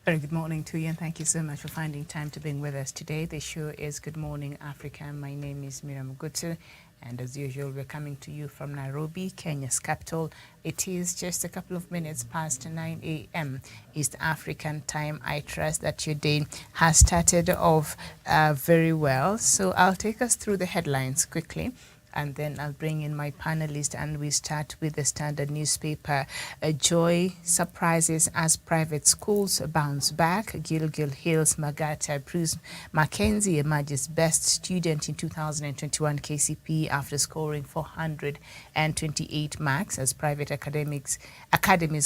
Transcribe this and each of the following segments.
Very good morning to you, and thank you so much for finding time to be with us today. The show is Good Morning Africa. My name is Miriam Gutu, and as usual, we're coming to you from Nairobi, Kenya's capital. It is just a couple of minutes past 9 a.m. East African time. I trust that your day has started off very well. So I'll take us through the headlines quickly, and then I'll bring in my panelist, and we start with the Standard newspaper. Joy surprises as private schools bounce back. Gilgil Hills Magata Bruce Mackenzie emerges best student in 2021 KCPE after scoring 428 marks as private academies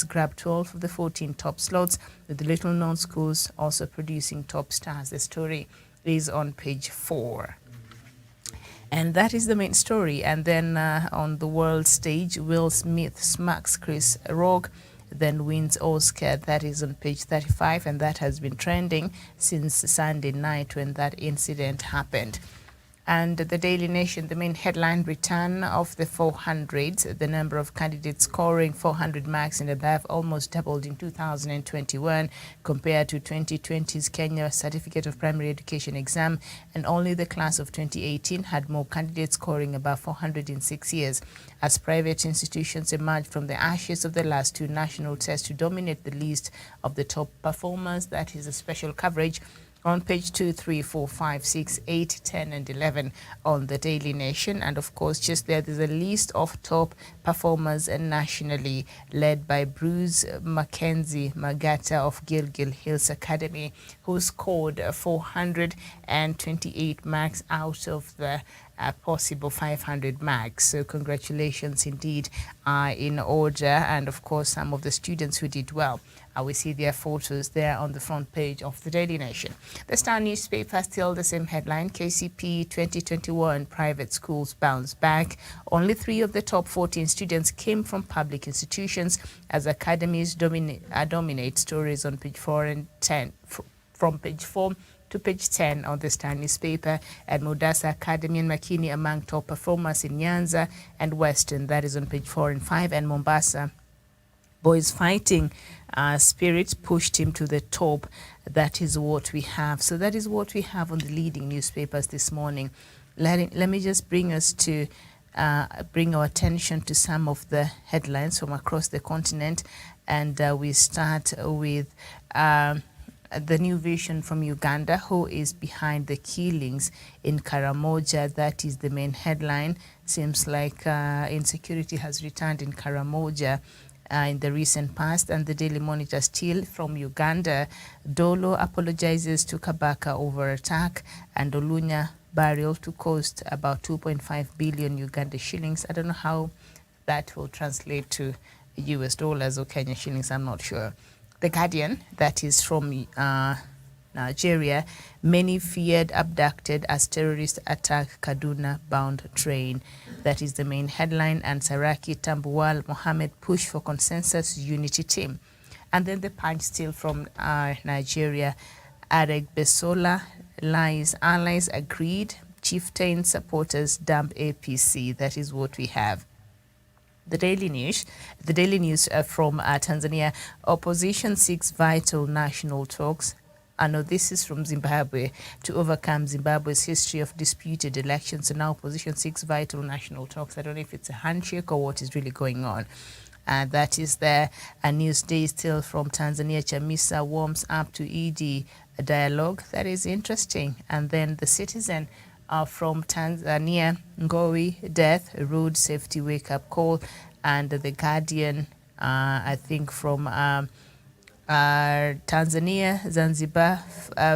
grab 12 of the 14 top slots, with the little-known schools also producing top stars. The story is on page 4. And that is the main story. And then on the world stage, Will Smith smacks Chris Rock, then wins Oscar. That is on page 35, and that has been trending since Sunday night when that incident happened. And the Daily Nation, the main headline, return of the 400s. The number of candidates scoring 400 marks and above almost doubled in 2021 compared to 2020's Kenya Certificate of Primary Education exam, and only the class of 2018 had more candidates scoring above 400 in 6 years, as private institutions emerged from the ashes of the last two national tests to dominate the list of the top performers. That is a special coverage on page 2, 3, 4, 5, 6, 8, 10, and 11 on the Daily Nation. And of course, just there's a list of top performers nationally, led by Bruce Mackenzie Magata of Gilgil Hills Academy, who scored 428 marks out of the possible 500 marks. So congratulations indeed are in order. And of course, some of the students who did well, we see their photos there on the front page of the Daily Nation. The Star newspaper, still the same headline, KCPE 2021 private schools bounce back. Only 3 of the top 14 students came from public institutions as academies dominate. Stories on page 4 and 10, from page 4 to page 10 on the Star newspaper. And Mombasa Academy and Makini among top performers in Nyanza and Western. That is on page 4 and 5. And Mombasa boys fighting spirit pushed him to the top. That is what we have. So that is what we have on the leading newspapers this morning. Let me just bring us to bring our attention to some of the headlines from across the continent. And we start with the new vision from Uganda, who is behind the killings in Karamoja. That is the main headline. Seems like insecurity has returned in Karamoja in the recent past. And the Daily Monitor, still from Uganda, Dolo apologizes to Kabaka over attack, and Olunya burial to cost about 2.5 billion Uganda shillings. I don't know how that will translate to US dollars or Kenya shillings, I'm not sure. The Guardian, that is from Nigeria, many feared abducted as terrorists attack Kaduna-bound train. That is the main headline. And Saraki, Tambuwal, Mohammed push for consensus unity team. And then the Punch, still from Nigeria, Areg Besola lies allies agreed, chieftain supporters dump APC. That is what we have. The Daily News from Tanzania, opposition seeks vital national talks. No, this is from Zimbabwe, to overcome Zimbabwe's history of disputed elections. So now opposition seeks vital national talks. I don't know if it's a handshake or what is really going on. That is there. A news day still from Tanzania, Chamisa warms up to ED dialogue. That is interesting. And then the Citizen from Tanzania, Ngowi death, road safety wake-up call. And the Guardian, I think from Tanzania, Zanzibar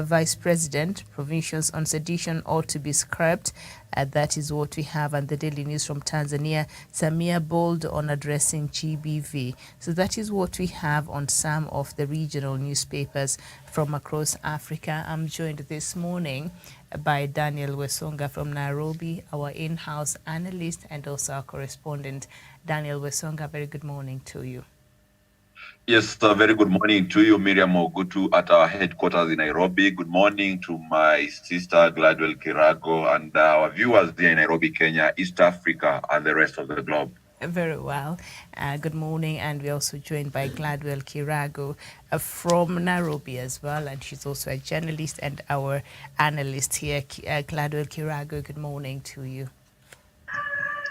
Vice President, provisions on sedition ought to be scrapped. That is what we have. And the Daily News from Tanzania, Samia bold on addressing GBV. So that is what we have on some of the regional newspapers from across Africa. I'm joined this morning by Daniel Wesonga from Nairobi, our in-house analyst and also our correspondent. Daniel Wesonga, very good morning to you. Yes, a very good morning to you, Miriam Ogutu, at our headquarters in Nairobi. Good morning to my sister, Gladwell Kirago, and our viewers there in Nairobi, Kenya, East Africa, and the rest of the globe. Very well. Good morning, and we're also joined by Gladwell Kirago from Nairobi as well, and she's also a journalist and our analyst here. Gladwell Kirago, good morning to you.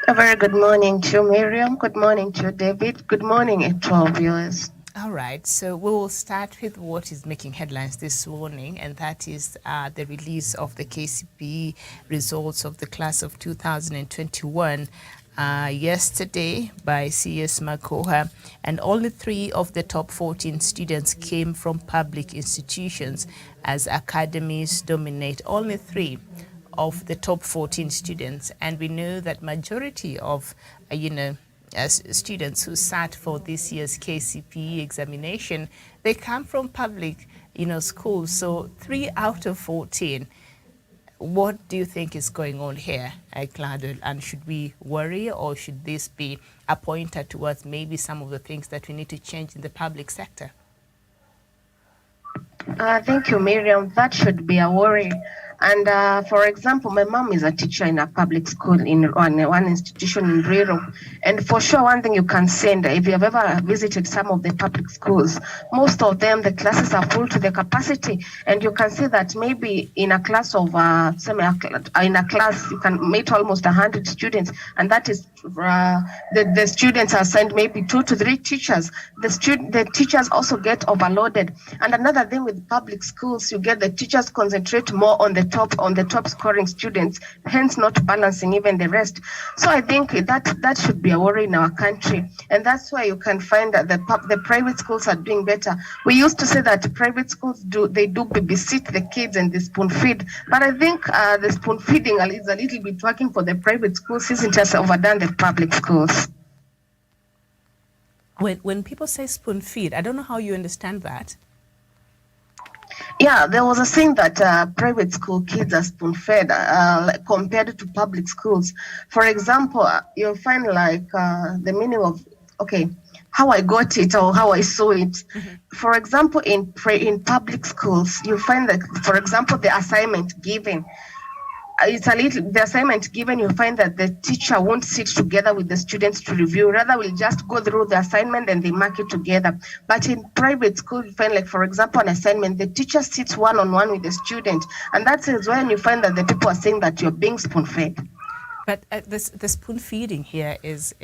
A very good morning to you, Miriam. Good morning to you, David. Good morning to our viewers. All right, so we will start with what is making headlines this morning, and that is the release of the KCPE results of the class of 2021 yesterday by CS Makoha, and only 3 of the top 14 students came from public institutions as academies dominate. Only 3 of the top 14 students, and we know that majority of as students who sat for this year's KCPE examination, they come from public schools. So 3 out of 14. What do you think is going on here, Gladwell? And should we worry, or should this be a pointer towards maybe some of the things that we need to change in the public sector? Thank you, Miriam. That should be a worry. And for example, my mom is a teacher in a public school in one institution in Ruiru. And for sure, one thing you can say, and if you have ever visited some of the public schools, most of them, the classes are full to the capacity. And you can see that maybe in a class of, in a class, you can meet almost 100 students. And that is, the students are assigned maybe 2 to 3 teachers. The teachers also get overloaded. And another thing with public schools, you get the teachers concentrate more on the top scoring students, hence not balancing even the rest. So I think that should be a worry in our country, and that's why you can find that the private schools are doing better. We used to say that private schools do babysit the kids and they spoon feed, but I think the spoon feeding is a little bit working for the private schools, since it has overdone the public schools. When people say spoon feed, I don't know how you understand that. Yeah, there was a saying that private school kids are spoon-fed compared to public schools. For example, you'll find like the meaning of, how I got it or how I saw it. Mm-hmm. For example, in public schools, you find that, for example, the assignment given, the assignment given, you find that the teacher won't sit together with the students to review, rather will just go through the assignment and they mark it together. But in private school, you find, like, for example, an assignment, the teacher sits one-on-one with the student, and that is when you find that the people are saying that you're being spoon-fed. But the spoon feeding here is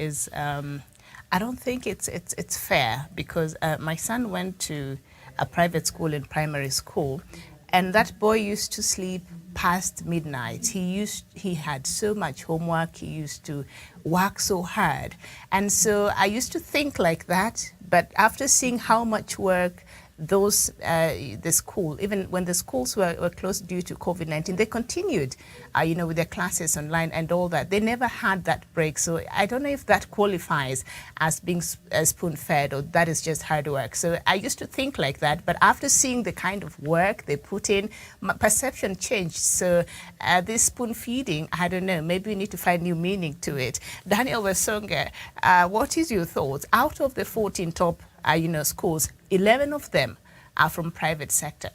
I don't think it's fair, because my son went to a private school in primary school, and that boy used to sleep past midnight. He had so much homework. He used to work so hard. And so I used to think like that, but after seeing how much work the school, even when the schools were closed due to COVID-19, they continued, with their classes online and all that. They never had that break. So I don't know if that qualifies as being spoon-fed, or that is just hard work. So I used to think like that, but after seeing the kind of work they put in, my perception changed. So this spoon-feeding, I don't know, maybe we need to find new meaning to it. Daniel Wesonga, what is your thoughts? Out of the 14 top schools, 11 of them are from private sector.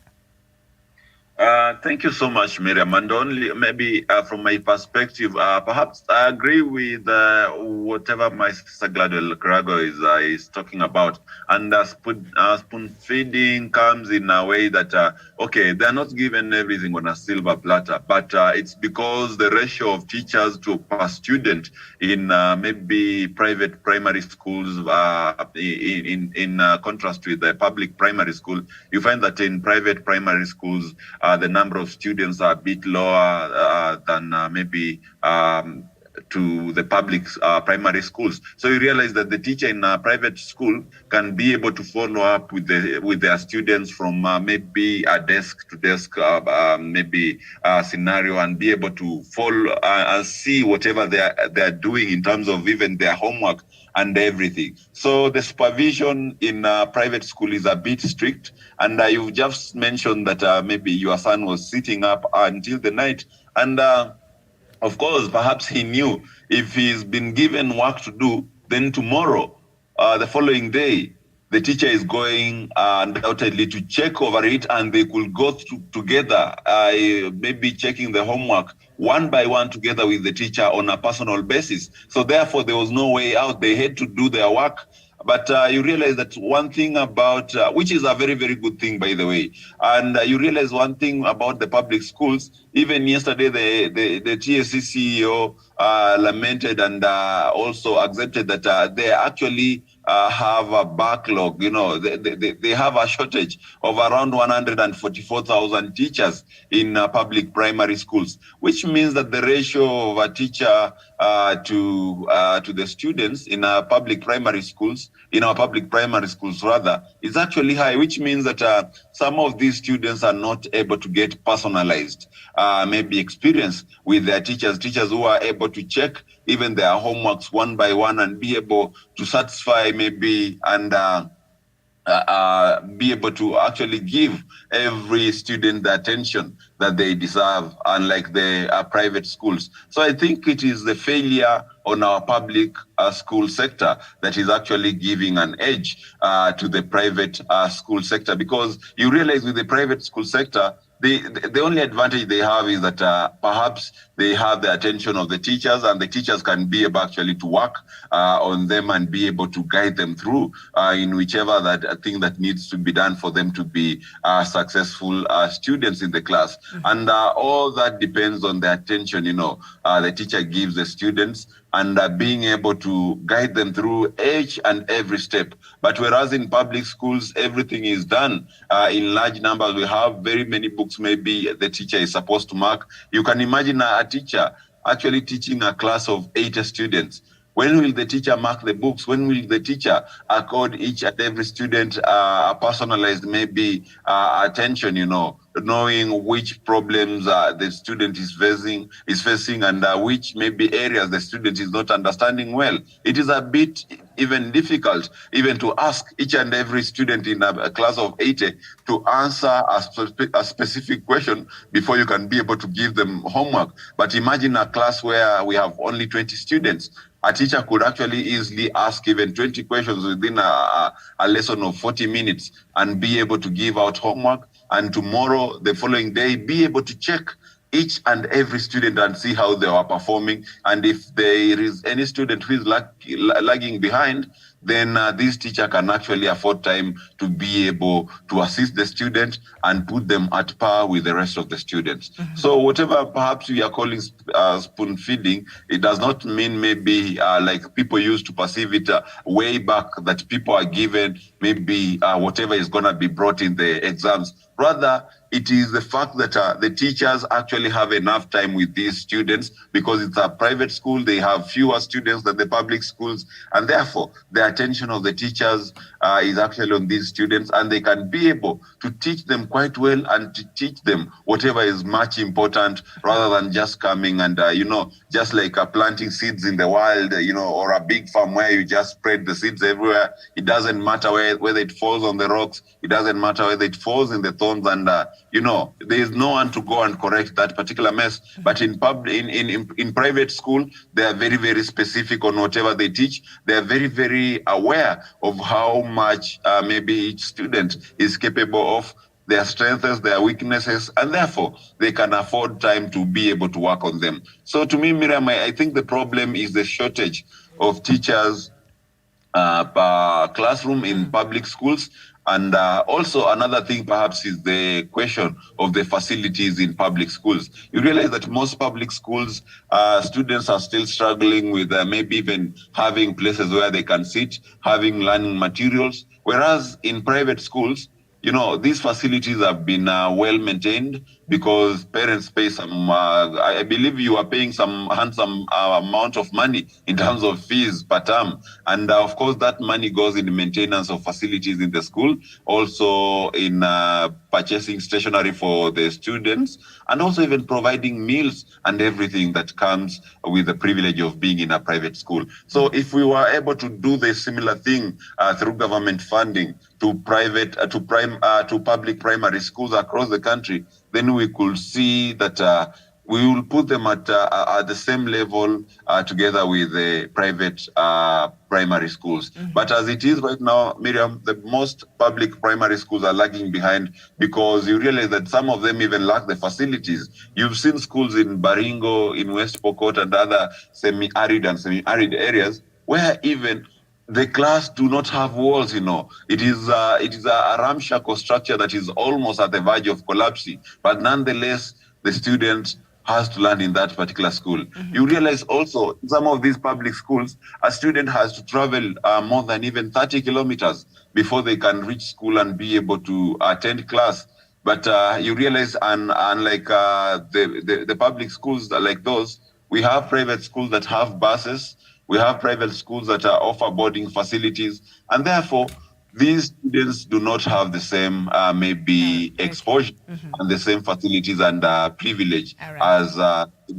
Thank you so much, Miriam. And only maybe from my perspective, perhaps I agree with whatever my sister Gladwell Kirago is talking about. And spoon feeding comes in a way that, they're not given everything on a silver platter, but it's because the ratio of teachers per student in maybe private primary schools, in contrast with the public primary school, you find that in private primary schools, the number of students are a bit lower than maybe to the public primary schools. So you realize that the teacher in a private school can be able to follow up with their students from maybe a desk to desk, maybe a scenario, and be able to follow and see whatever they're doing in terms of even their homework and everything. So the supervision in private school is a bit strict. And you've just mentioned that maybe your son was sitting up until the night. And of course, perhaps he knew if he's been given work to do, then tomorrow, the following day, the teacher is going undoubtedly to check over it, and they could go together, maybe checking the homework one by one together with the teacher on a personal basis. So therefore, there was no way out. They had to do their work. But you realize that one thing about, which is a very, very good thing, by the way. And you realize one thing about the public schools. Even yesterday, the TSC CEO lamented and also accepted that they actually have a backlog. You know, they have a shortage of around 144,000 teachers in public primary schools, which means that the ratio of a teacher to the students in our public primary schools, is actually high, which means that some of these students are not able to get personalized maybe experience with their teachers who are able to check even their homeworks one by one and be able to satisfy maybe and be able to actually give every student the attention that they deserve, unlike the private schools. So I think it is the failure on our public school sector that is actually giving an edge to the private school sector, because you realize with the private school sector, the only advantage they have is that perhaps they have the attention of the teachers, and the teachers can be able actually to work on them and be able to guide them through in whichever that thing that needs to be done for them to be successful students in the class. Mm-hmm. And all that depends on the attention, the teacher gives the students, and being able to guide them through each and every step. But whereas in public schools, everything is done in large numbers. We have very many books maybe the teacher is supposed to mark. You can imagine a teacher actually teaching a class of 80 students. When will the teacher mark the books? When will the teacher accord each and every student a personalized maybe attention, knowing which problems the student is facing and which maybe areas the student is not understanding well? It is a bit even difficult even to ask each and every student in a class of 80 to answer a specific question before you can be able to give them homework. But imagine a class where we have only 20 students. A teacher could actually easily ask even 20 questions within a lesson of 40 minutes and be able to give out homework. And tomorrow, the following day, be able to check each and every student and see how they are performing. And if there is any student who is lagging behind, then this teacher can actually afford time to be able to assist the student and put them at par with the rest of the students. Mm-hmm. So whatever perhaps we are calling spoon feeding, it does not mean maybe like people used to perceive it way back, that people are given maybe whatever is going to be brought in the exams. Rather, it is the fact that the teachers actually have enough time with these students, because it's a private school. They have fewer students than the public schools, and therefore the attention of the teachers is actually on these students, and they can be able to teach them quite well and to teach them whatever is much important, rather than just coming and, just like planting seeds in the wild, or a big farm where you just spread the seeds everywhere. It doesn't matter whether it falls on the rocks. It doesn't matter whether it falls in the thorns, and there is no one to go and correct that particular mess. But in private school, they are very, very specific on whatever they teach. They are very, very aware of how much maybe each student is capable of, their strengths, their weaknesses, and therefore they can afford time to be able to work on them. So to me, Miriam, I think the problem is the shortage of teachers per classroom in public schools. And also another thing perhaps is the question of the facilities in public schools. You realize that most public schools, students are still struggling with maybe even having places where they can sit, having learning materials. Whereas in private schools, these facilities have been well maintained, because parents pay some, I believe you are paying some handsome amount of money in terms of fees per term. And of course, that money goes in the maintenance of facilities in the school, also in purchasing stationery for the students, and also even providing meals and everything that comes with the privilege of being in a private school. So if we were able to do the similar thing through government funding to public primary schools across the country, then we could see that we will put them at the same level together with the private primary schools. But as it is right now, Miriam, the most public primary schools are lagging behind because you realize that some of them even lack the facilities. You've seen schools in Baringo, in West Pokot, and other semi-arid and semi-arid areas where even the class do not have walls. It is a ramshackle structure that is almost at the verge of collapsing, but nonetheless the student has to learn in that particular school. You realize also in some of these public schools, a student has to travel more than even 30 kilometers before they can reach school and be able to attend class. But you realize, unlike the public schools like those, we have private schools that have buses. We have private schools that offer boarding facilities, and therefore these students do not have the same maybe exposure and the same facilities and privilege as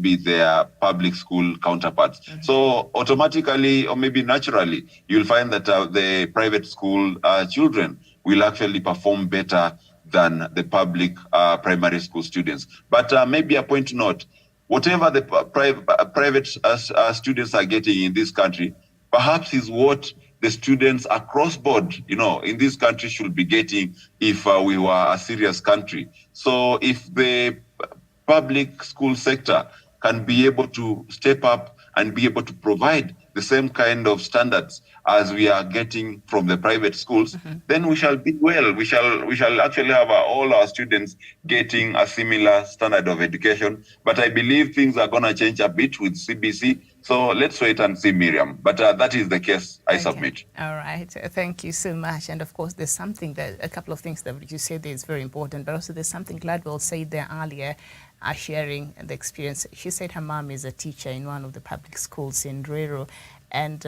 be their public school counterparts. So automatically or maybe naturally, you'll find that the private school children will actually perform better than the public primary school students. But maybe a point to note, whatever the private students are getting in this country, perhaps is what the students across board, in this country should be getting if we were a serious country. So if the public school sector can be able to step up and be able to provide the same kind of standards as we are getting from the private schools, then we shall be well. We shall actually have all our students getting a similar standard of education. But I believe things are going to change a bit with CBC. So let's wait and see, Miriam. But that is the case I submit. All right. Thank you so much. And of course, there's something a couple of things that you said there is very important, but also there's something Gladwell said there earlier, sharing the experience. She said her mom is a teacher in one of the public schools in Ruiru. And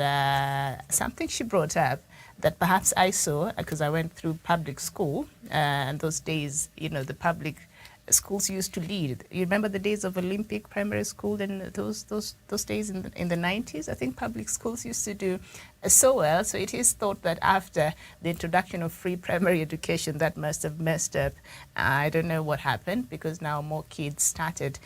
something she brought up that perhaps I saw, because I went through public school, and those days, the public schools used to lead. You remember the days of Olympic primary school and those days in the 90s? I think public schools used to do so well. So it is thought that after the introduction of free primary education, that must have messed up. I don't know what happened, because now more kids started,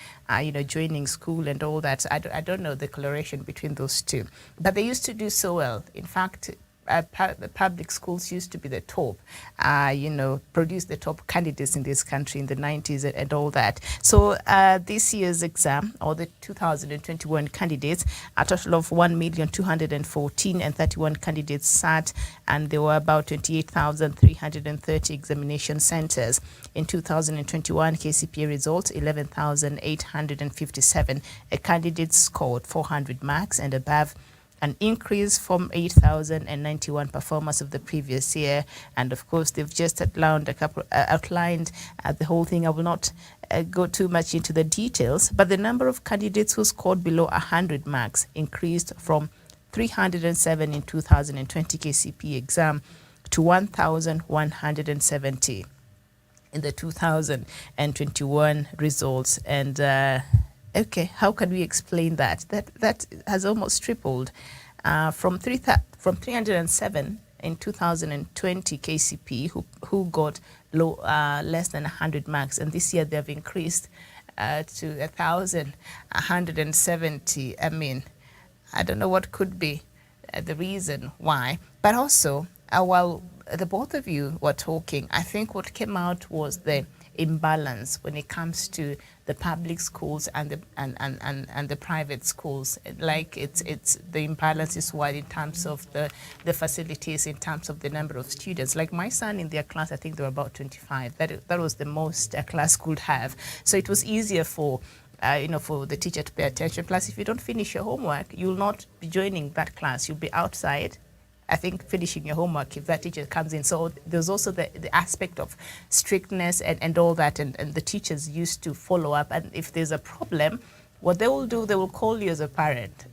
joining school and all that. So I don't know the correlation between those two. But they used to do so well. In fact, the public schools used to be the top, produce the top candidates in this country in the 90s and all that. So this year's exam, or the 2021 candidates, a total of 1,214,031 and 31 candidates sat, and there were about 28,330 examination centers. In 2021 KCPE results, 11,857 candidates scored 400 marks and above, an increase from 8,091 performers of the previous year. And of course, they've just outlined the whole thing. I will not go too much into the details, but the number of candidates who scored below 100 marks increased from 307 in 2020 KCPE exam to 1,170 in the 2021 results. And okay, how can we explain that? That has almost tripled from 307 in 2020 KCPE who got less than 100 marks, and this year they've increased to 1,170. I mean, I don't know what could be the reason why, but also while the both of you were talking, I think what came out was the imbalance when it comes to the public schools and the private schools. Like it's the imbalance is wide in terms of the facilities, in terms of the number of students. Like my son in their class, I think there were about 25. That was the most a class could have. So it was easier for for the teacher to pay attention. Plus, if you don't finish your homework, you'll not be joining that class. You'll be outside, I think, finishing your homework if that teacher comes in. So there's also the aspect of strictness and all that, and the teachers used to follow up. And if there's a problem, what they will do, they will call you as a parent,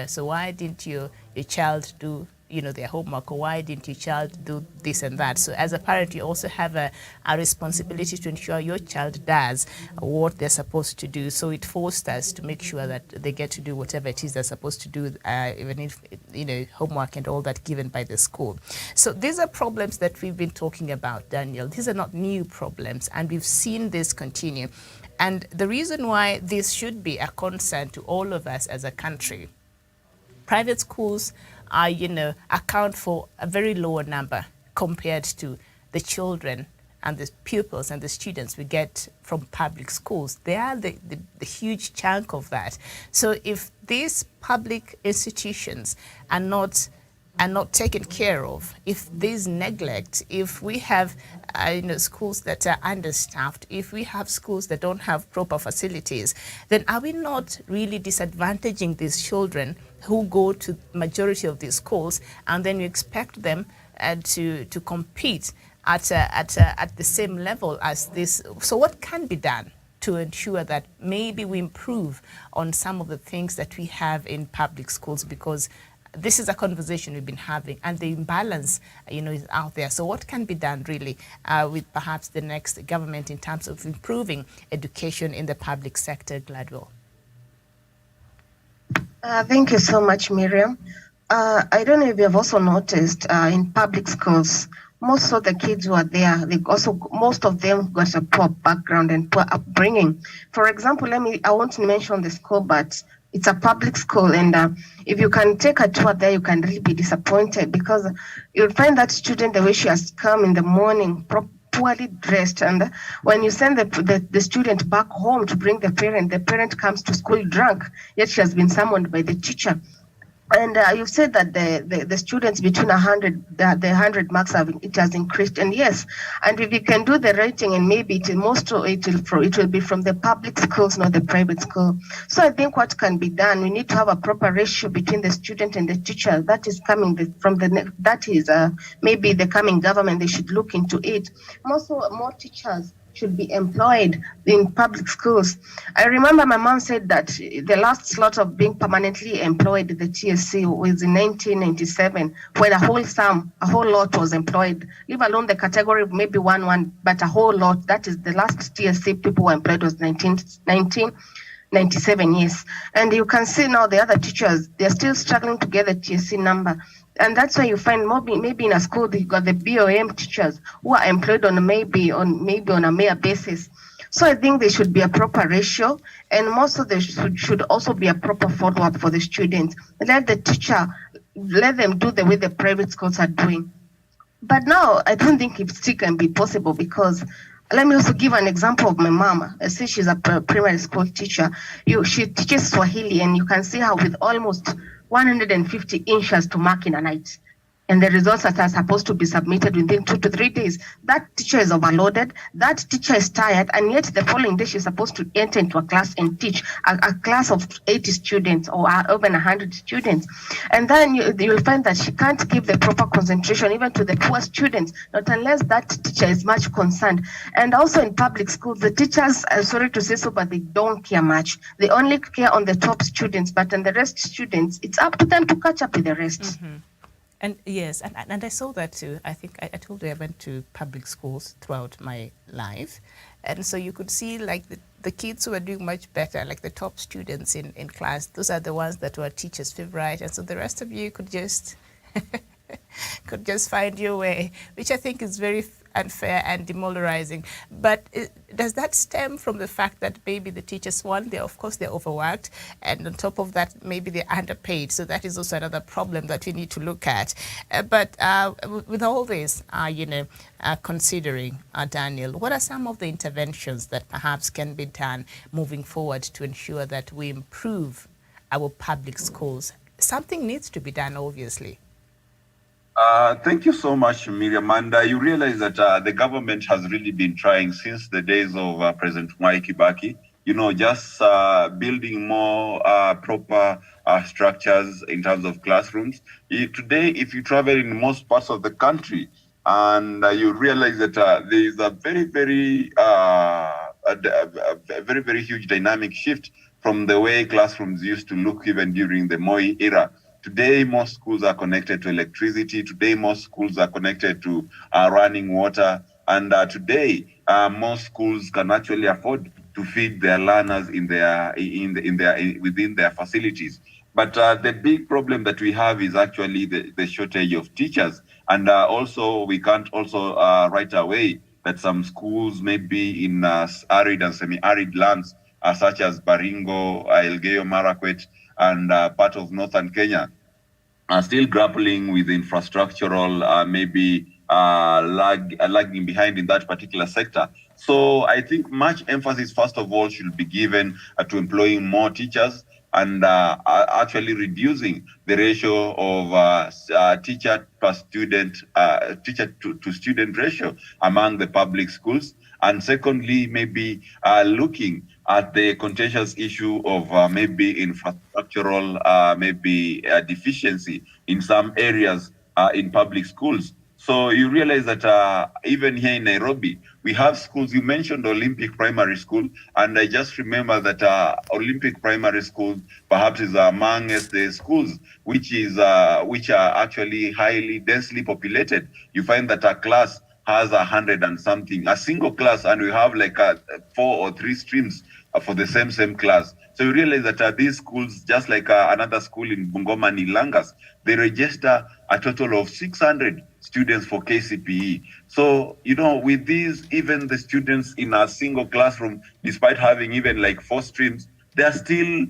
so why didn't your child do their homework, or why didn't your child do this and that? So as a parent, you also have a responsibility to ensure your child does what they're supposed to do. So it forced us to make sure that they get to do whatever it is they're supposed to do, even if homework and all that given by the school. So these are problems that we've been talking about, Daniel. These are not new problems, and we've seen this continue. And the reason why this should be a concern to all of us as a country, private schools are, account for a very lower number compared to the children and the pupils and the students we get from public schools. They are the huge chunk of that. So if these public institutions are not taken care of, if there's neglect, if we have schools that are understaffed, if we have schools that don't have proper facilities, then are we not really disadvantaging these children who go to majority of these schools, and then you expect them to compete at the same level as this? So what can be done to ensure that maybe we improve on some of the things that we have in public schools? Because this is a conversation we've been having, and the imbalance, is out there. So what can be done really with perhaps the next government in terms of improving education in the public sector, Gladwell? Thank you so much, Miriam. I don't know if you have also noticed in public schools, most of the kids who are there, most of them got a poor background and poor upbringing. For example, I won't mention the school, but it's a public school, and if you can take a tour there, you can really be disappointed, because you'll find that student, the way she has come in the morning, poorly dressed, and when you send the student back home to bring the parent comes to school drunk, yet she has been summoned by the teacher. And you've said that the students between 100, the 100 marks it has increased, and yes, and if you can do the rating, and maybe it will be from the public schools, not the private school. So I think what can be done, we need to have a proper ratio between the student and the teacher. That is coming maybe the coming government, they should look into it. Also, more teachers should be employed in public schools. I remember my mom said that the last slot of being permanently employed at the TSC was in 1997, when a whole lot was employed, leave alone the category of maybe one, but a whole lot. That is the last TSC people were employed was 1997, yes. And you can see now the other teachers, they're still struggling to get the TSC number. And that's why you find maybe in a school you got the BOM teachers who are employed on maybe on a mere basis. So I think there should be a proper ratio, and most of there should also be a proper follow-up for the students. Let the teacher, let them do the way the private schools are doing. But now I don't think it still can be possible, because let me also give an example of my mom. I say she's a primary school teacher. She teaches Swahili, and you can see her with almost 150 inches to mark in a night. And the results that are supposed to be submitted within 2 to 3 days. That teacher is overloaded, that teacher is tired, and yet the following day she's supposed to enter into a class and teach a class of 80 students or over 100 students. And then you'll find that she can't give the proper concentration even to the poor students, not unless that teacher is much concerned. And also in public schools, the teachers, I'm sorry to say so, but they don't care much. They only care on the top students, but on the rest students, it's up to them to catch up with the rest. Mm-hmm. And yes, and I saw that too. I think I told you I went to public schools throughout my life. And so you could see like the kids who were doing much better, like the top students in class, those are the ones that were teachers' favorite. And so the rest of you could just find your way, which I think is very unfair and demoralizing. But does that stem from the fact that maybe the teachers, one, they're overworked, and on top of that, maybe they're underpaid? So that is also another problem that we need to look at. But with all this, considering, Daniel, what are some of the interventions that perhaps can be done moving forward to ensure that we improve our public schools? Something needs to be done, obviously. Thank you so much, Miriam. And you realize that the government has really been trying since the days of President Mwai Kibaki, just building more proper structures in terms of classrooms. Today, if you travel in most parts of the country, and you realize that there is a very, very huge dynamic shift from the way classrooms used to look even during the Moi era Today, most schools are connected to electricity. Today, most schools are connected to running water. And today, most schools can actually afford to feed their learners within their facilities. But the big problem that we have is actually the shortage of teachers. And also, we can't also right away that some schools may be in arid and semi-arid lands, such as Baringo, Elgeyo Marakwet, and part of northern Kenya, are still grappling with infrastructural, maybe lagging behind in that particular sector. So I think much emphasis, first of all, should be given to employing more teachers and actually reducing the ratio of teacher per student, teacher to student ratio among the public schools. And secondly, maybe looking at the contentious issue of maybe infrastructural, maybe deficiency in some areas in public schools. So you realize that even here in Nairobi, we have schools. You mentioned Olympic Primary School, and I just remember that Olympic Primary School perhaps is amongst the schools which are actually highly densely populated. You find that a class has 100 and something, a single class, and we have like 4 or 3 streams for the same class. So you realize that these schools, just like another school in Bungoma, Nilangas, they register a total of 600 students for KCPE. So, with these, even the students in a single classroom, despite having even like 4 streams, they are still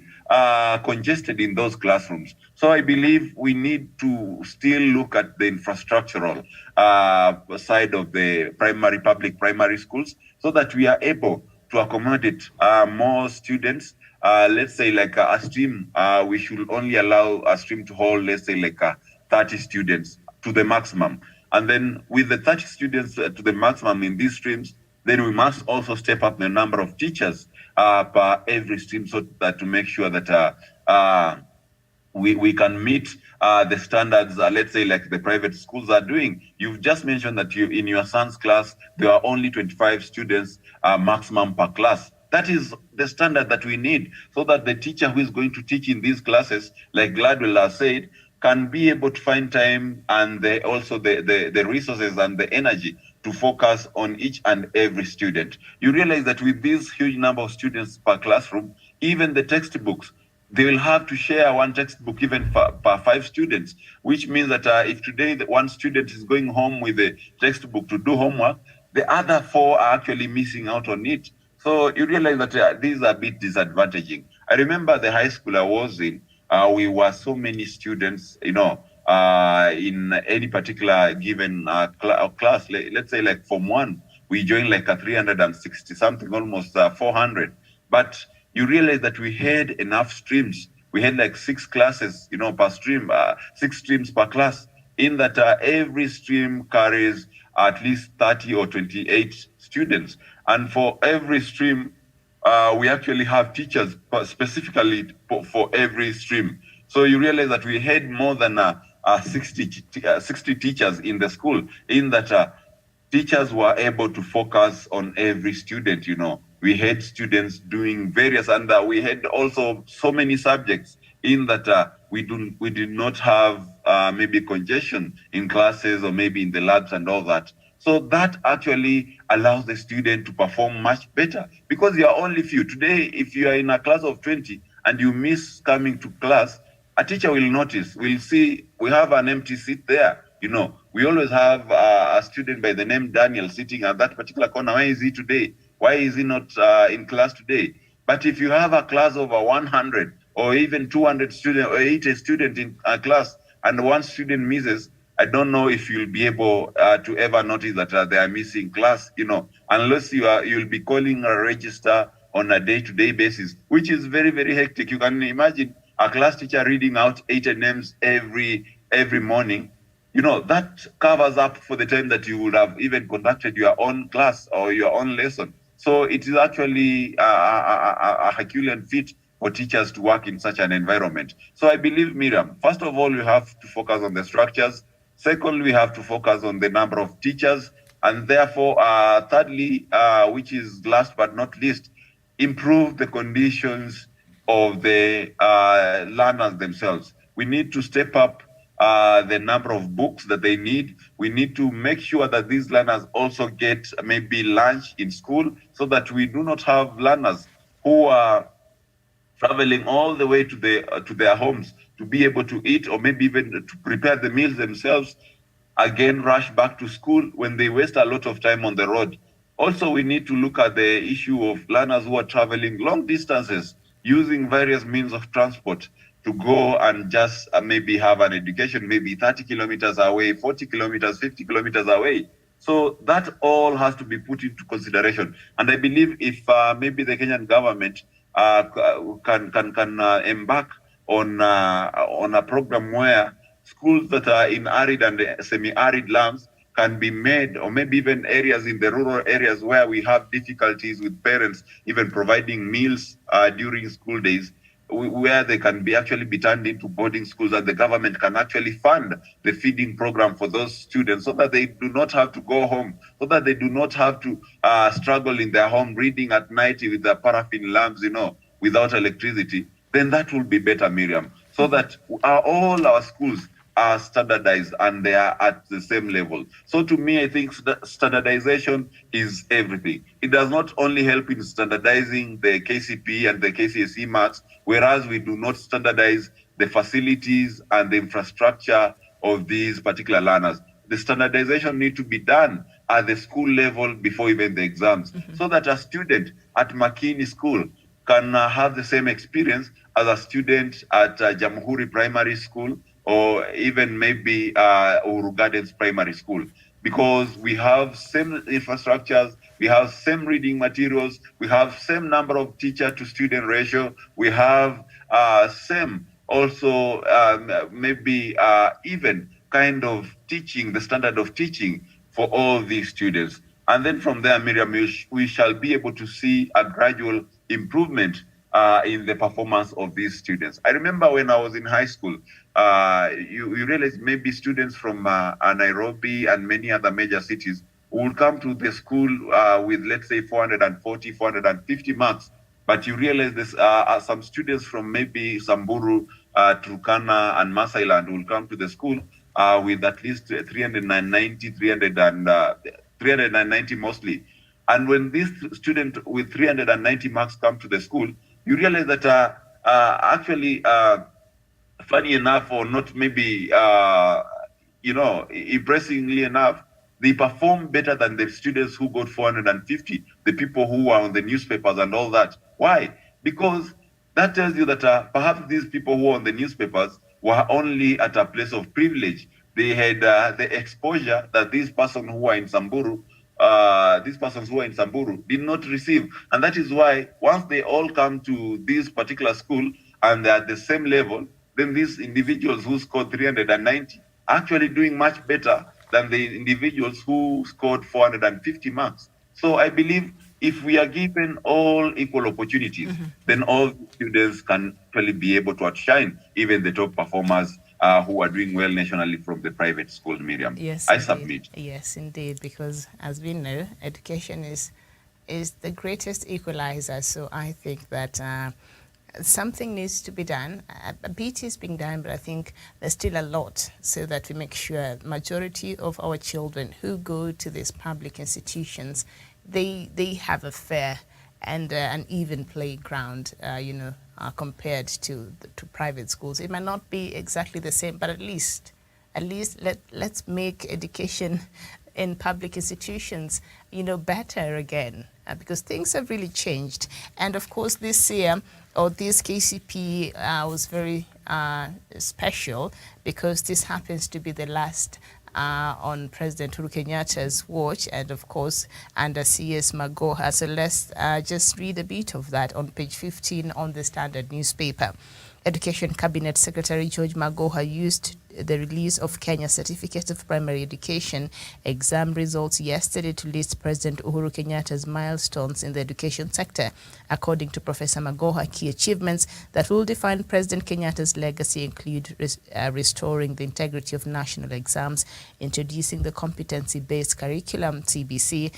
congested in those classrooms. So I believe we need to still look at the infrastructural side of the public primary schools, so that we are able to accommodate more students. Let's say like a stream, we should only allow a stream to hold, let's say like 30 students to the maximum. And then with the 30 students to the maximum in these streams, then we must also step up the number of teachers per every stream, so that to make sure that we can meet the standards, let's say like the private schools are doing. You've just mentioned that in your son's class, there are only 25 students maximum per class. That is the standard that we need, so that the teacher who is going to teach in these classes, like Gladwell has said, can be able to find time and also the resources and the energy to focus on each and every student. You realize that with this huge number of students per classroom, even the textbooks, they will have to share one textbook even per 5 students, which means that if today one student is going home with a textbook to do homework, the other 4 are actually missing out on it. So you realize that these are a bit disadvantaging. I remember the high school I was in, we were so many students, in any particular given class. Let's say like Form 1, we joined like a 360 something, almost 400. But you realize that we had enough streams. We had like 6 classes, per stream, 6 streams per class, in that every stream carries at least 30 or 28 students. And for every stream, we actually have teachers specifically for every stream. So you realize that we had more than 60 teachers in the school, in that teachers were able to focus on every student. We had students doing various, and we had also so many subjects, in that we did not have maybe congestion in classes or maybe in the labs and all that. So that actually allows the student to perform much better, because you are only few. Today, if you are in a class of 20 and you miss coming to class, a teacher will notice, will see we have an empty seat there. We always have a student by the name Daniel sitting at that particular corner. Why is he today? Why is he not in class today? But if you have a class of 100 or even 200 students or 80 students in a class, and one student misses, I don't know if you'll be able to ever notice that they are missing class, unless you'll be calling a register on a day-to-day basis, which is very, very hectic. You can imagine a class teacher reading out 8 names every morning. That covers up for the time that you would have even conducted your own class or your own lesson. So it is actually a Herculean feat for teachers to work in such an environment. So I believe, Miriam, first of all, we have to focus on the structures. Second, we have to focus on the number of teachers. And therefore, thirdly, which is last but not least, improve the conditions of the learners themselves. We need to step up the number of books that they need. We need to make sure that these learners also get maybe lunch in school, so that we do not have learners who are traveling all the way to their homes to be able to eat, or maybe even to prepare the meals themselves, again rush back to school when they waste a lot of time on the road. Also, we need to look at the issue of learners who are traveling long distances using various means of transport to go and just maybe have an education, maybe 30 kilometers away, 40 kilometers, 50 kilometers away. So that all has to be put into consideration. And I believe if maybe the Kenyan government can embark on a program where schools that are in arid and semi-arid lands can be made, or maybe even areas in the rural areas where we have difficulties with parents even providing meals during school days, where they can be actually be turned into boarding schools, and the government can actually fund the feeding program for those students, so that they do not have to go home, so that they do not have to struggle in their home reading at night with the paraffin lamps, without electricity. Then that will be better, Miriam, so that all our schools are standardized and they are at the same level. So to me, I think standardization is everything. It does not only help in standardizing the KCPE and the KCSE marks, whereas we do not standardize the facilities and the infrastructure of these particular learners. The standardization need to be done at the school level before even the exams, so that a student at Makini School can have the same experience as a student at Jamhuri Primary School, or even maybe Uhuru Gardens Primary School, because we have same infrastructures, we have same reading materials, we have same number of teacher to student ratio, we have same also maybe even kind of teaching, the standard of teaching for all these students. And then from there, Miriam, we shall be able to see a gradual improvement in the performance of these students. I remember when I was in high school, you realize maybe students from Nairobi and many other major cities would come to the school with, let's say, 440, 450 marks. But you realize there's some students from maybe Samburu, Turkana, and Masailand will come to the school with at least 390, 390 mostly. And when this student with 390 marks come to the school, you realize that actually, funny enough, or not maybe, impressingly enough, they perform better than the students who got 450, the people who were on the newspapers and all that. Why? Because that tells you that perhaps these people who are on the newspapers were only at a place of privilege. They had the exposure that these persons who are in Samburu did not receive. And that is why once they all come to this particular school and they're at the same level, then these individuals who scored 390 are actually doing much better than the individuals who scored 450 marks. So I believe if we are given all equal opportunities, then all students can actually be able to outshine even the top performers who are doing well nationally from the private schools, Miriam. Yes, I indeed. submit. Yes, indeed, because as we know, education is the greatest equalizer. So I think that something needs to be done. A bit is being done, but I think there's still a lot, so that we make sure majority of our children who go to these public institutions, they have a fair and an even playground, compared to private schools. It might not be exactly the same, but at least let's make education in public institutions, better again, because things have really changed. And of course, this year, or this KCPE was very special, because this happens to be the last on President Uhuru Kenyatta's watch, and of course under CS Magoha. So let's just read a bit of that on page 15 on the Standard newspaper. Education Cabinet Secretary George Magoha used the release of Kenya's Certificate of Primary Education exam results yesterday to list President Uhuru Kenyatta's milestones in the education sector. According to Professor Magoha, key achievements that will define President Kenyatta's legacy include restoring the integrity of national exams, introducing the competency-based curriculum, CBC,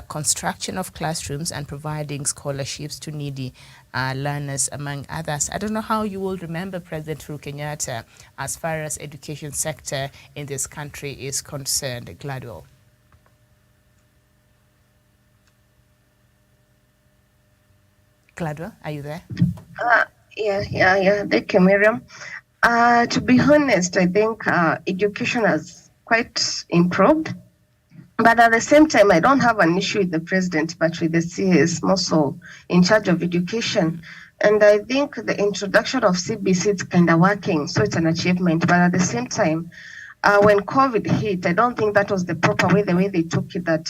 construction of classrooms and providing scholarships to needy learners, among others. I don't know how you will remember President Uhuru Kenyatta as far as education sector in this country is concerned. Gladwell. Gladwell, are you there? Yeah. Thank you, Miriam. To be honest, I think education has quite improved. But at the same time, I don't have an issue with the president, but with the CS, more so in charge of education. And I think the introduction of CBC is kind of working, so it's an achievement. But at the same time, when COVID hit, I don't think that was the proper way, the way they took it. That,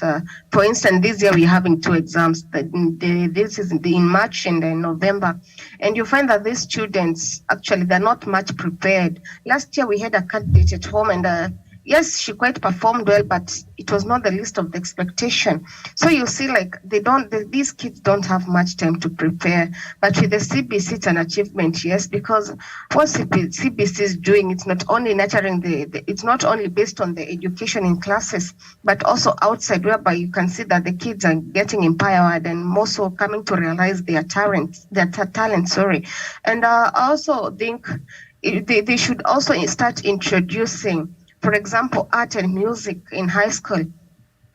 for instance, this year we're having 2 exams. This is in March and in November. And you find that these students, actually, they're not much prepared. Last year we had a candidate at home and yes, she quite performed well, but it was not the least of the expectation. So you see, like these kids don't have much time to prepare. But with the CBC, it's an achievement, yes, because what CBC is doing, it's not only nurturing it's not only based on the education in classes, but also outside, whereby you can see that the kids are getting empowered and more so coming to realize their talent. And I also think they should also start introducing, for example, art and music in high school,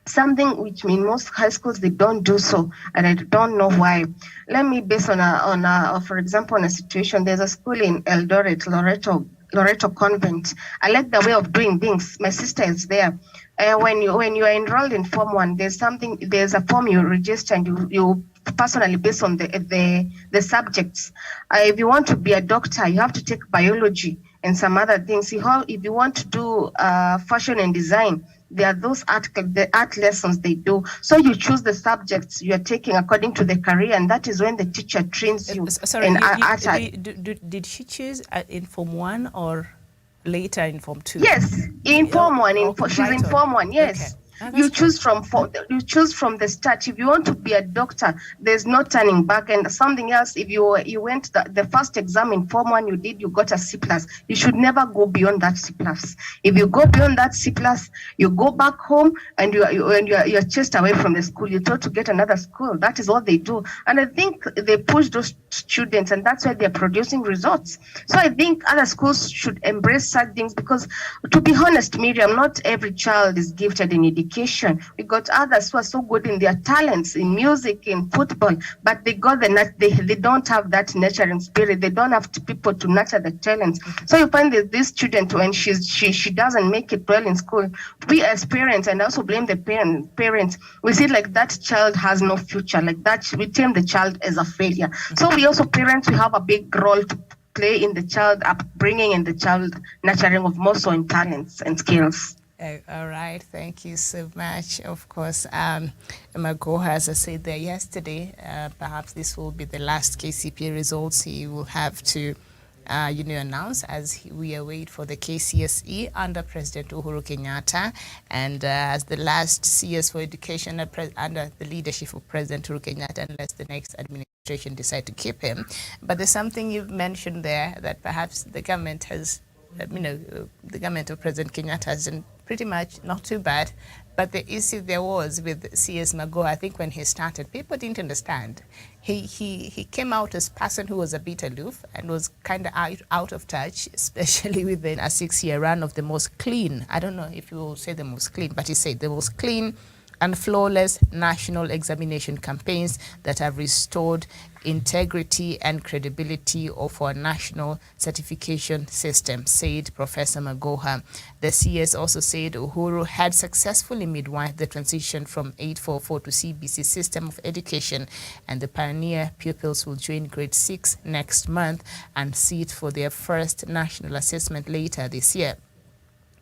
something which in most high schools they don't do so, and I don't know why. Let me base for example, on a situation. There's a school in Eldoret, Loreto Convent. I like the way of doing things. My sister is there. When you are enrolled in Form 1, there's a form you register and you personally based on the subjects. If you want to be a doctor, you have to take biology and some other things. If you want to do fashion and design, there are those the art lessons they do. So you choose the subjects you are taking according to the career, and that is when the teacher trains you. Did she choose in Form 1 or later in Form 2? Yes, in Form 1. She's in Form 1, yes. Okay. You choose from the start. If you want to be a doctor, there's no turning back. And something else, if you went the first exam in Form 1 you got a C+. You should never go beyond that C+. If you go beyond that C+, you go back home and you're chased away from the school. You're told to get another school. That is what they do. And I think they push those students, and that's why they're producing results. So I think other schools should embrace such things, because to be honest, Miriam, not every child is gifted in education. We got others who are so good in their talents, in music, in football, but they don't have that nurturing spirit. They don't have people to nurture the talents. So you find that this student, when she doesn't make it well in school, we as parents, and also blame the parents, we see like that child has no future, like that we term the child as a failure. So we also parents, we have a big role to play in the child upbringing and the child nurturing of more so in talents and skills. All right, thank you so much. Of course, Magoha, as I said there yesterday, perhaps this will be the last KCPE results he will have to announce as we await for the KCSE under President Uhuru Kenyatta, and as the last CS for education under the leadership of President Uhuru Kenyatta, unless the next administration decide to keep him. But there's something you've mentioned there that perhaps the government has, the government of President Kenyatta has done pretty much not too bad. But the issue there was with CS Magoha, I think when he started, people didn't understand. He came out as a person who was a bit aloof and was kind of out of touch, especially within a 6-year run of the most clean, I don't know if you will say the most clean, but he said the most clean and flawless national examination campaigns that have restored integrity and credibility of our national certification system, said Professor Magoha. The CS also said Uhuru had successfully midwifed the transition from 844 to CBC system of education, and the pioneer pupils will join grade 6 next month and sit for their first national assessment later this year.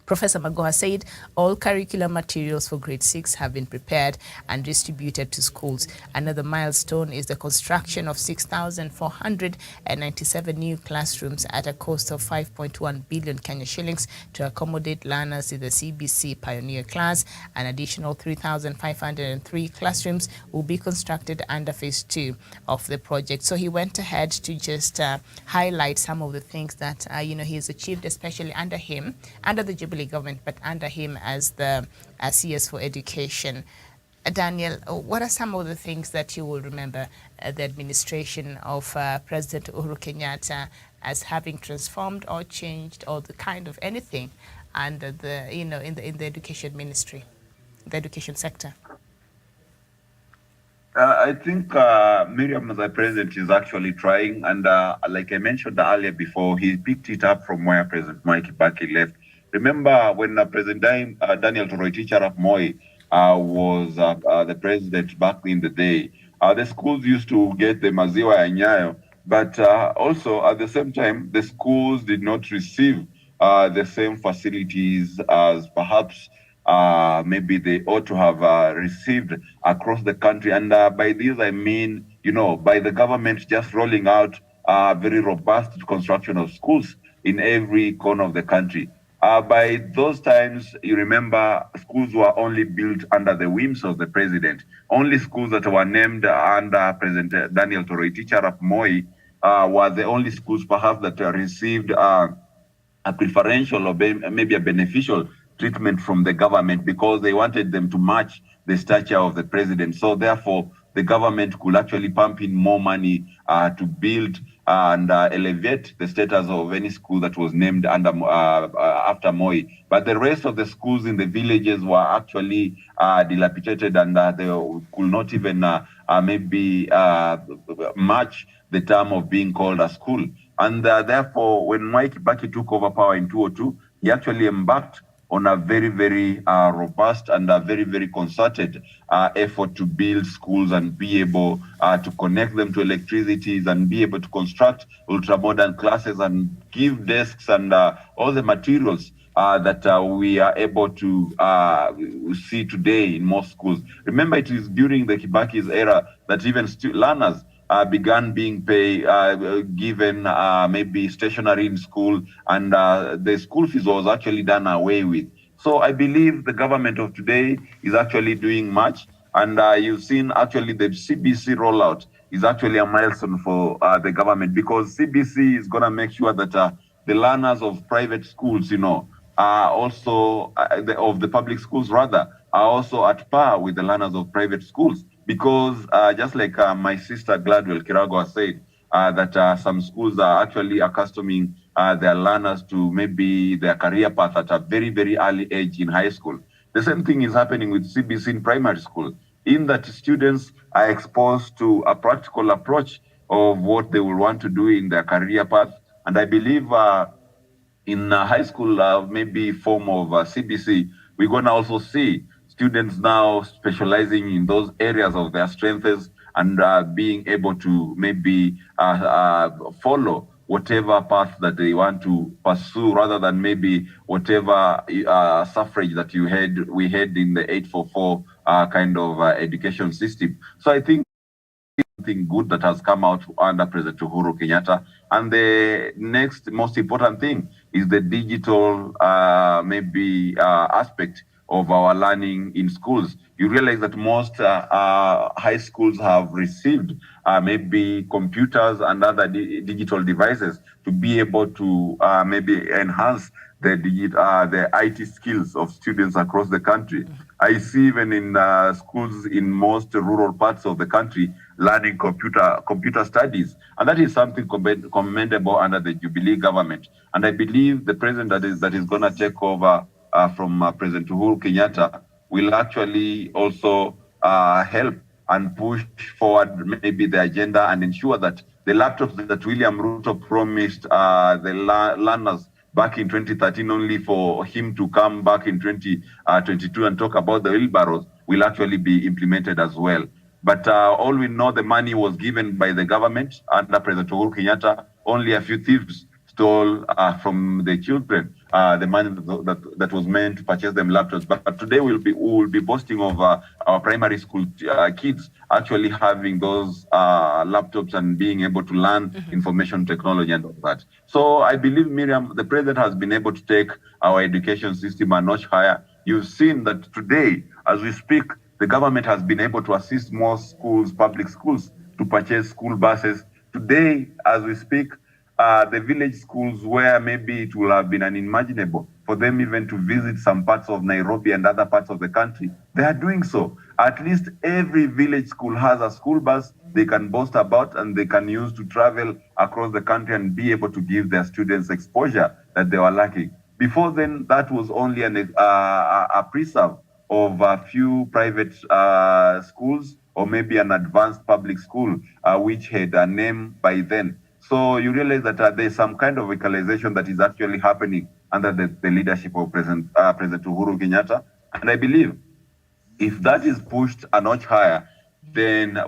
Professor Magoha said all curricular materials for grade 6 have been prepared and distributed to schools. Another milestone is the construction of 6,497 new classrooms at a cost of 5.1 billion Kenya shillings to accommodate learners in the CBC Pioneer class. An additional 3,503 classrooms will be constructed under phase 2 of the project. So he went ahead to just highlight some of the things that he has achieved, especially under him, under the Jubilee government, but under him as the CS for education. Daniel, what are some of the things that you will remember the administration of President Uhuru Kenyatta as having transformed or changed, or the kind of anything under the in the education ministry, the education sector? I think Miriam, as a president, is actually trying, and like I mentioned earlier before, he picked it up from where President Mike Kibaki left. Remember when President Daniel Toroitich Arap Moi was the president back in the day, the schools used to get the maziwa ya Nyayo, but also at the same time, the schools did not receive the same facilities as perhaps maybe they ought to have received across the country. And by this, I mean, by the government just rolling out very robust construction of schools in every corner of the country. By those times, you remember, schools were only built under the whims of the president. Only schools that were named under President Daniel Toroitich Arap Moi were the only schools perhaps that received a preferential or maybe a beneficial treatment from the government, because they wanted them to match the stature of the president. So therefore, the government could actually pump in more money to build and elevate the status of any school that was named after Moi. But the rest of the schools in the villages were actually dilapidated, and they could not even maybe match the term of being called a school. And therefore, when Mike Kibaki took over power in 2002, he actually embarked on a very, very robust and a very, very concerted effort to build schools and be able to connect them to electricity and be able to construct ultra-modern classes and give desks and all the materials that we are able to see today in most schools. Remember, it is during the Kibaki's era that even learners began being given maybe stationery in school, and the school fees was actually done away with. So I believe the government of today is actually doing much, and you've seen actually the CBC rollout is actually a milestone for the government, because CBC is going to make sure that the learners of private schools, also of the public schools rather, are also at par with the learners of private schools. Because just like my sister Gladwell Kiragwa said, that some schools are actually accustoming their learners to maybe their career path at a very, very early age in high school. The same thing is happening with CBC in primary school, in that students are exposed to a practical approach of what they will want to do in their career path. And I believe in high school, maybe form of CBC, we're going to also see students now specializing in those areas of their strengths and being able to maybe follow whatever path that they want to pursue, rather than maybe whatever suffrage that we had in the 844 kind of education system. So I think something good that has come out under President Uhuru Kenyatta. And the next most important thing is the digital maybe aspect of our learning in schools. You realize that most high schools have received maybe computers and other digital devices to be able to maybe enhance the IT skills of students across the country. I see even in schools in most rural parts of the country learning computer studies, and that is something commendable under the Jubilee government. And I believe the president that is going to take over from President Uhuru Kenyatta will actually also help and push forward maybe the agenda and ensure that the laptops that William Ruto promised the learners back in 2013, only for him to come back in 2022 and talk about the wheelbarrows, will actually be implemented as well. But all we know, the money was given by the government under President Uhuru Kenyatta. Only a few thieves stole from the children the money that was meant to purchase them laptops. But today we will be boasting of our primary school kids actually having those laptops and being able to learn information technology and all that. So I believe, Miriam, the president has been able to take our education system a notch higher. You've seen that today, as we speak, the government has been able to assist more schools, public schools, to purchase school buses. Today, as we speak, the village schools, where maybe it will have been unimaginable for them even to visit some parts of Nairobi and other parts of the country, they are doing so. At least every village school has a school bus they can boast about and they can use to travel across the country and be able to give their students exposure that they were lacking. Before then, that was only a preserve of a few private schools or maybe an advanced public school, which had a name by then. So you realize that there's some kind of equalization that is actually happening under the leadership of President Uhuru Kenyatta. And I believe if that is pushed a notch higher, then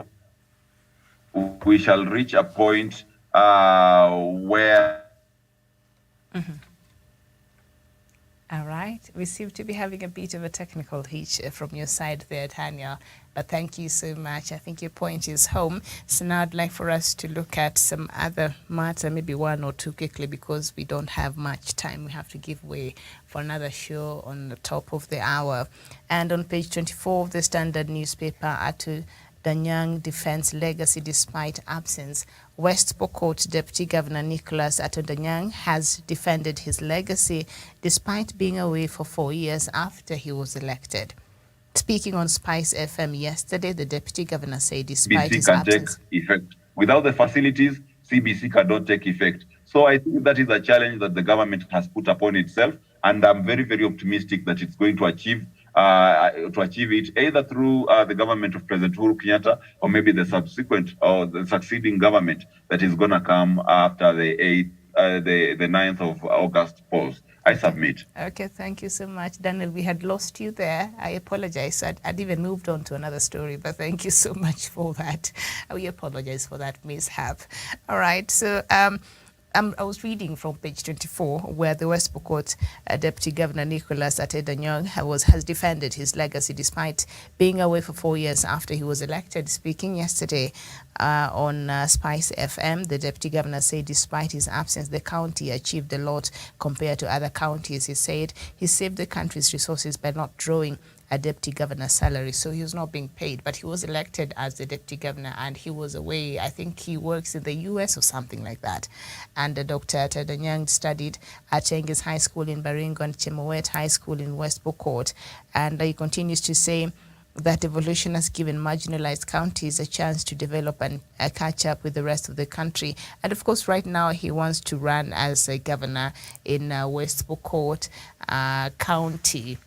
we shall reach a point where... All right. We seem to be having a bit of a technical hitch from your side there, Tanya, but thank you so much. I think your point is home. So now I'd like for us to look at some other matter, maybe one or two quickly, because we don't have much time. We have to give way for another show on the top of the hour. And on page 24 of the Standard newspaper, Atu Danyang defends legacy despite absence. West Pokot Deputy Governor Nicholas Atondanyang has defended his legacy despite being away for 4 years after he was elected. Speaking on Spice FM yesterday, the Deputy Governor said despite his absence... take effect. Without the facilities, CBC cannot take effect. So I think that is a challenge that the government has put upon itself, and I'm very, very optimistic that it's going to achieve it either through the government of President Uhuru Kenyatta or maybe the subsequent or the succeeding government that is going to come after the 9th of August polls. I submit. Okay, thank you so much. Daniel, we had lost you there. I apologize. I'd even moved on to another story, but thank you so much for that. We apologize for that mishap. All right, so I was reading from page 24 where the West Pokot Deputy Governor Nicholas Atondanyang has defended his legacy despite being away for 4 years after he was elected. Speaking yesterday on Spice FM, the Deputy Governor said despite his absence, the county achieved a lot compared to other counties. He said he saved the country's resources by not drawing a deputy governor's salary, so he was not being paid, but he was elected as the deputy governor and he was away. I think he works in the US or something like that. And Dr. Atondanyang studied at Chengiz High School in Baringo and Chemoet High School in West Pokot, and he continues to say that evolution has given marginalized counties a chance to develop and catch up with the rest of the country. And of course, right now he wants to run as a governor in West Pokot County.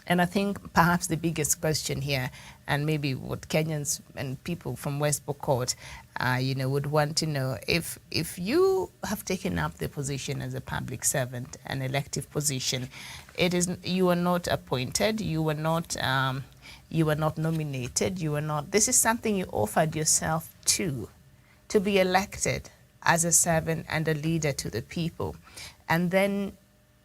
And I think perhaps the biggest question here, and maybe what Kenyans and people from West Pokot, would want to know, if you have taken up the position as a public servant, an elective position, you are not appointed, you were not nominated, you were not. This is something you offered yourself to be elected as a servant and a leader to the people, and then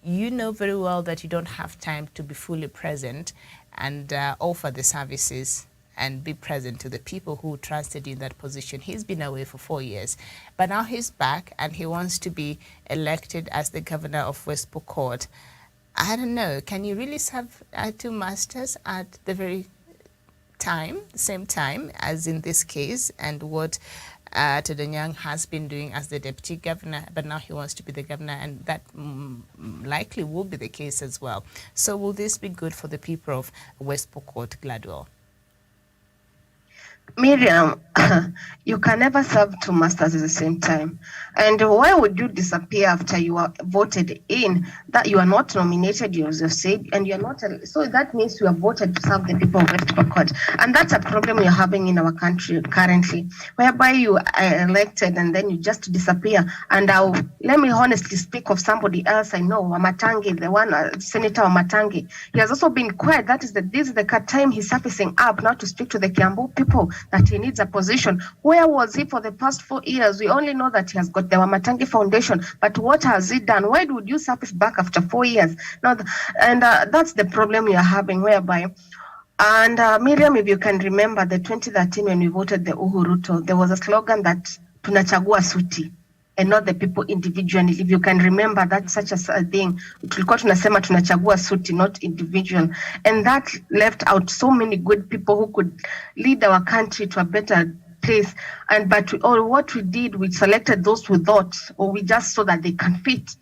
you know very well that you don't have time to be fully present and offer the services and be present to the people who trusted you in that position. He's been away for 4 years, but now he's back and he wants to be elected as the governor of West Pokot. I don't know, can you really serve two masters at the same time as in this case, and what Atondanyang has been doing as the deputy governor, but now he wants to be the governor, and that likely will be the case as well. So will this be good for the people of West Pokot, Gladwell? Miriam, you can never serve two masters at the same time. And why would you disappear after you are voted in? That you are not nominated, you have said, and you are not. So that means you are voted to serve the people of West Pokot. And that's a problem we are having in our country currently, whereby you are elected and then you just disappear. And let me honestly speak of somebody else I know, Wamatangi, the one, Senator Wamatangi. He has also been quiet. This is the time he's surfacing up now to speak to the Kiambu people that he needs a position. Where was he for the past 4 years? We only know that he has got the Wamatangi Foundation, but what has he done? Why would you surface back after 4 years? That's the problem we are having, whereby, and Miriam, if you can remember the 2013 when we voted the Uhuruto, there was a slogan that tunachagua suti and not the people individually. If you can remember, that's such a thing. Tulikuwa tunasema tunachagua suti, not individual. And that left out so many good people who could lead our country to a better place. What we did, we selected those we thought, or we just saw that they can fit.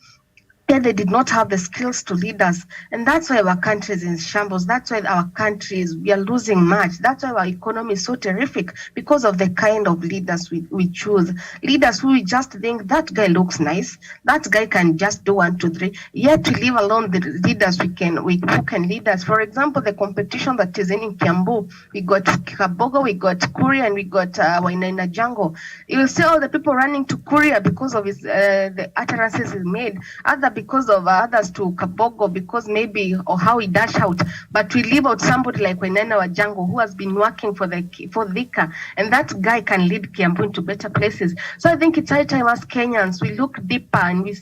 yet they did not have the skills to lead us. And that's why our country is in shambles. That's why our country is, we are losing much. That's why our economy is so terrific, because of the kind of leaders we choose. Leaders who we just think that guy looks nice, that guy can just do 1, 2, 3. Yet we leave alone the leaders who can lead us. For example, the competition that is in Kiambu, we got Kabogo, we got Kuria, and we got Wainaina Jango. You will see all the people running to Kuria because of his the utterances he made, other because of others to Kabogo because maybe or how he dash out. But we leave out somebody like Wainaina Wajango who has been working for Dhika, and that guy can lead Kiambu into better places. So I think it's high time as Kenyans we look deeper and we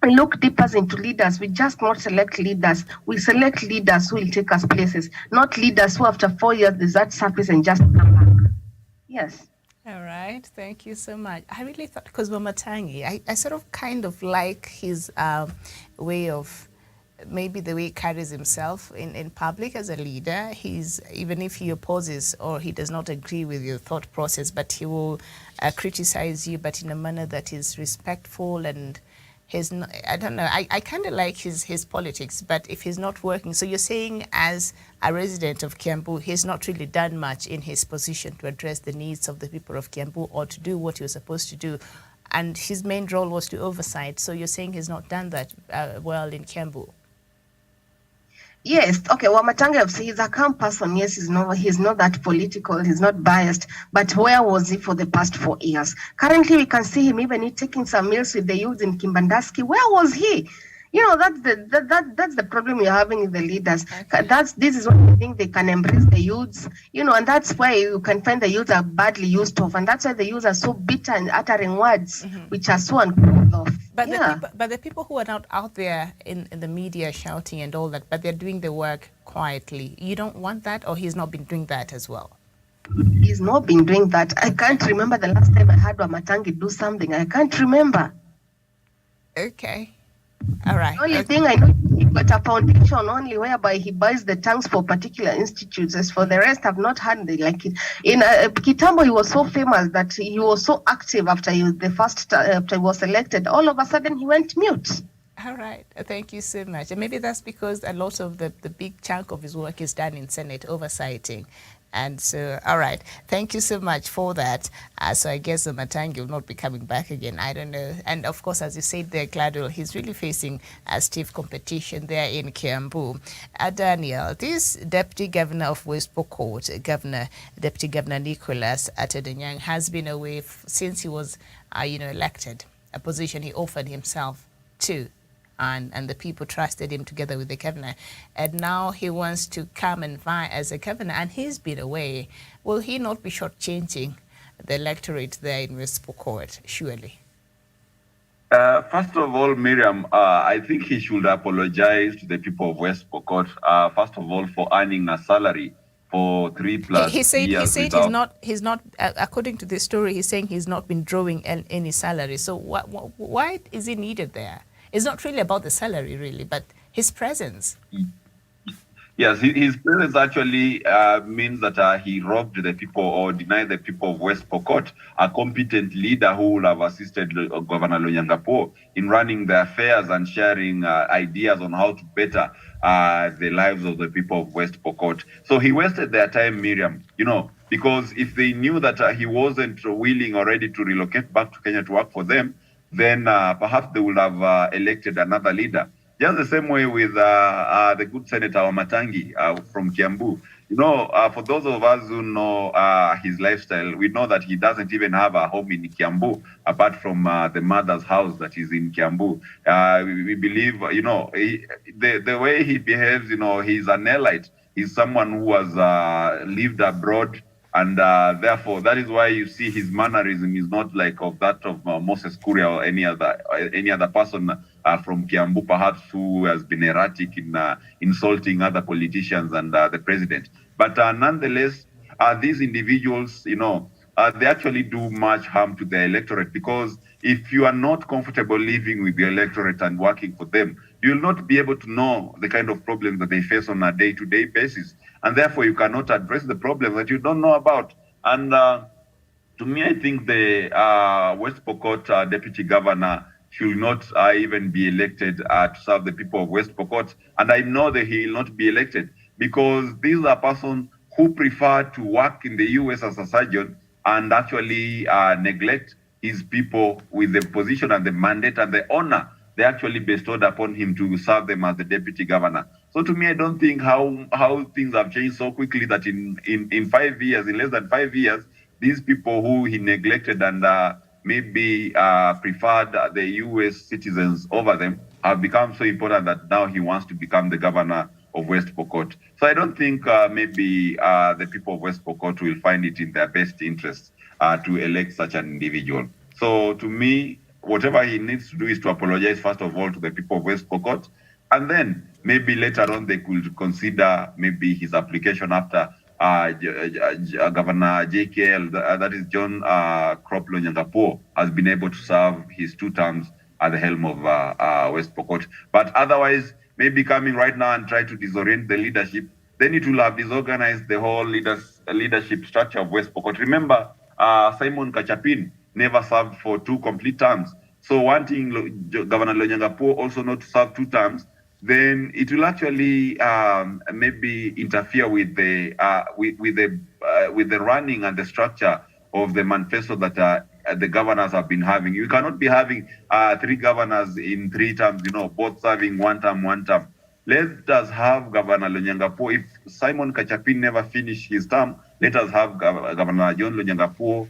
look deeper into leaders. We just not select leaders. We select leaders who will take us places, not leaders who after 4 years desert service and just come back. Yes. All right. Thank you so much. I really thought, because Wamatangi, I sort of kind of like his way of, maybe the way he carries himself in public as a leader. He's, even if he opposes or he does not agree with your thought process, but he will criticize you, but in a manner that is respectful, and he's not, I don't know, I kind of like his politics, but if he's not working, so you're saying as a resident of Kiambu, he's not really done much in his position to address the needs of the people of Kiambu or to do what he was supposed to do. And his main role was to oversight. So you're saying he's not done that well in Kiambu? Yes, okay. Wamatangi, he's a calm person. Yes, he's not that political. He's not biased. But where was he for the past 4 years? Currently, we can see him even taking some meals with the youth in Kimbandaski. Where was he? You know, that's the problem we're having with the leaders. Okay. This is what I think they can embrace the youths, you know, and that's why you can find the youths are badly used of, and that's why the youths are so bitter and uttering words which are so uncalled of. But the people who are not out there in the media shouting and all that, but they're doing the work quietly, you don't want that, or he's not been doing that as well? He's not been doing that. I can't remember the last time I heard Wamatangi do something. I can't remember. Okay. All right. The only thing I know, he got a foundation only whereby he buys the tanks for particular institutes. As for the rest, I've not heard like it. In Kitambo, he was so famous that he was so active after he was elected. All of a sudden, he went mute. All right. Thank you so much. And maybe that's because a lot of the big chunk of his work is done in Senate oversighting. And so, all right, thank you so much for that. So I guess Matangi will not be coming back again. I don't know. And of course, as you said there, Gladwell, he's really facing a stiff competition there in Kiambu. Daniel, this Deputy Governor of West Pokot, Deputy Governor Nicholas Atedanyang, has been away since he was, elected, a position he offered himself to. And the people trusted him together with the governor. And now he wants to come and vie as a governor, and he's been away. Will he not be shortchanging the electorate there in West Pokot, surely? First of all, Miriam, I think he should apologize to the people of West Pokot, first of all, for earning a salary for 3+ he said years. He said he's not, according to this story, he's saying he's not been drawing any salary. So why is he needed there? It's not really about the salary, really, but his presence. Yes, his presence actually means that he robbed the people or denied the people of West Pokot a competent leader who would have assisted Governor Lonyangapo in running the affairs and sharing ideas on how to better the lives of the people of West Pokot. So he wasted their time, Miriam, because if they knew that he wasn't willing or ready to relocate back to Kenya to work for them, then perhaps they would have elected another leader. Just the same way with the good Senator Wamatangi from Kiambu. For those of us who know his lifestyle, we know that he doesn't even have a home in Kiambu, apart from the mother's house that is in Kiambu. We believe, the way he behaves, he's an elite. He's someone who has lived abroad. And therefore, that is why you see his mannerism is not like of that of Moses Kuria or any other person from Kiambu, perhaps, who has been erratic in insulting other politicians and the president. But nonetheless, these individuals, they actually do much harm to the electorate, because if you are not comfortable living with the electorate and working for them, you will not be able to know the kind of problems that they face on a day-to-day basis. And therefore, you cannot address the problems that you don't know about. And to me, I think the West Pokot Deputy Governor should not even be elected to serve the people of West Pokot. And I know that he will not be elected because these are persons who prefer to work in the US as a surgeon and actually neglect his people with the position and the mandate and the honor they actually bestowed upon him to serve them as the deputy governor. So to me, I don't think how things have changed so quickly that in 5 years, in less than 5 years, these people who he neglected and maybe preferred the US citizens over them have become so important that now he wants to become the governor of West Pokot. So I don't think maybe the people of West Pokot will find it in their best interest to elect such an individual. So to me, whatever he needs to do is to apologize, first of all, to the people of West Pokot, and then maybe later on they could consider maybe his application after Governor JKL, that is John Kroplo Nyangapuo, has been able to serve his 2 terms at the helm of West Pokot. But otherwise, maybe coming right now and try to disorient the leadership, then it will have disorganized the whole leadership structure of West Pokot. Remember, Simon Kachapin never served for 2 complete terms. So wanting Governor Lonyangapuo also not to serve 2 terms, then it will actually maybe interfere with the running and the structure of the manifesto that the governors have been having. You cannot be having 3 governors in 3 terms, both serving 1 term, 1 term. Let us have Governor Lonyangapuo. If Simon Kachapin never finished his term, let us have Governor John Lonyangapuo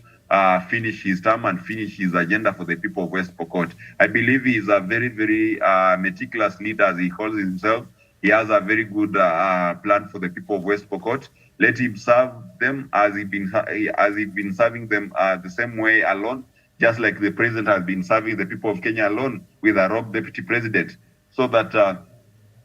finish his term and finish his agenda for the people of West Pokot. I believe he is a very, very meticulous leader, as he calls himself. He has a very good plan for the people of West Pokot. Let him serve them as he's been serving them the same way alone, just like the president has been serving the people of Kenya alone with a rogue deputy president, so that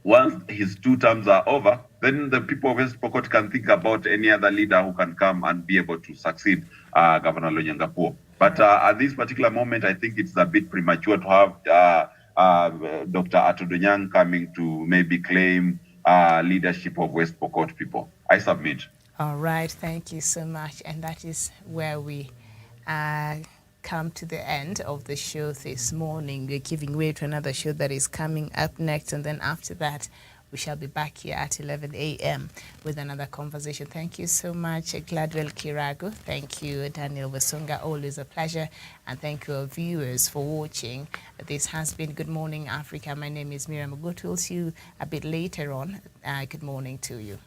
once his 2 terms are over, then the people of West Pokot can think about any other leader who can come and be able to succeed Governor Lonyangapuo. But at this particular moment, I think it's a bit premature to have Dr. Atodonyang coming to maybe claim leadership of West Pokot people. I submit. All right, thank you so much. And that is where we come to the end of the show this morning. We're giving way to another show that is coming up next, and then after that we shall be back here at 11 a.m. with another conversation. Thank you so much, Gladwell Kirago. Thank you, Daniel Wasonga. Always a pleasure. And thank you, our viewers, for watching. This has been Good Morning Africa. My name is Miriam Ogutu. We'll see you a bit later on. Good morning to you.